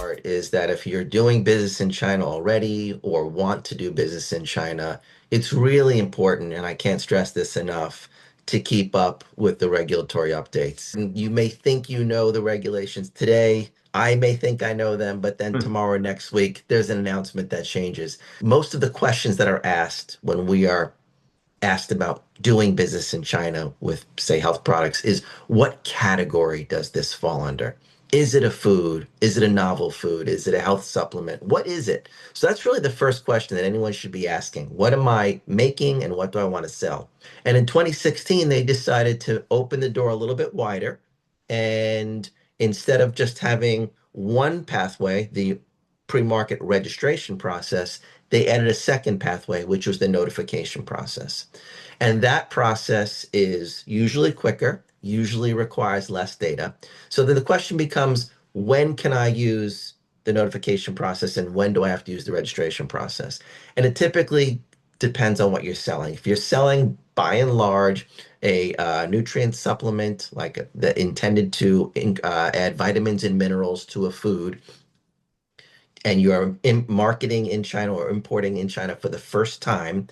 part is that if you're doing business in China already or want to do business in China, it's really important, and I can't stress this enough, to keep up with the regulatory updates. And you may think you know the regulations today. I may think I know them, but then Mhm. tomorrow, next week, there's an announcement that changes. Most of the questions that are asked when we are asked about doing business in China with, say, health products is what category does this fall under? Is it a food? Is it a novel food? Is it a health supplement? What is it? So that's really the first question that anyone should be asking. What am I making and what do I want to sell? And in 2016, they decided to open the door a little bit wider. And instead of just having one pathway, the pre-market registration process, they added a second pathway, which was the notification process. And that process is usually quicker, usually requires less data. So then the question becomes, when can I use the notification process and when do I have to use the registration process? And it typically depends on what you're selling. If you're selling by and large a nutrient supplement like that intended to add vitamins and minerals to a food, and you're marketing in China or importing in China for the first time,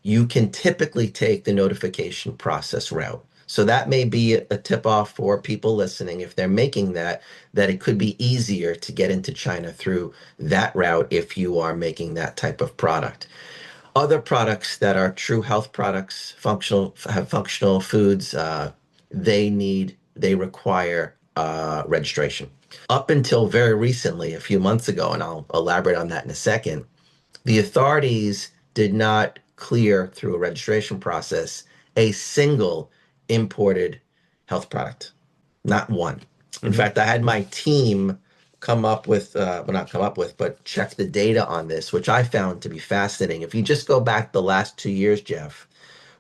you can typically take the notification process route. So that may be a tip off for people listening if they're making that, that it could be easier to get into China through that route if you are making that type of product. Other products that are true health products, have functional foods, they require registration. Up until very recently, a few months ago, and I'll elaborate on that in a second, the authorities did not clear through a registration process a single imported health product, not one. In Mhm. fact, I had my team come up with, well, not come up with, but check the data on this, which I found to be fascinating. If you just go back the last 2 years, Jeff,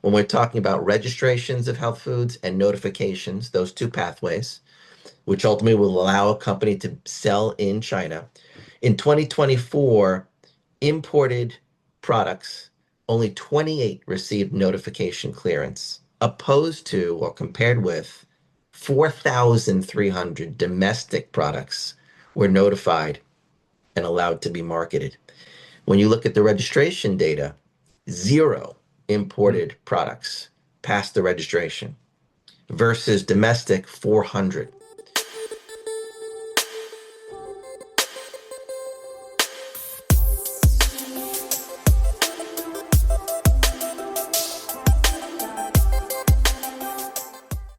when we're talking about registrations of health foods and notifications, those two pathways, which ultimately will allow a company to sell in China. In 2024, imported products, only 28 received notification clearance, opposed to or compared with 4,300 domestic products were notified and allowed to be marketed. When you look at the registration data, zero Mhm. imported products passed the registration versus domestic 400.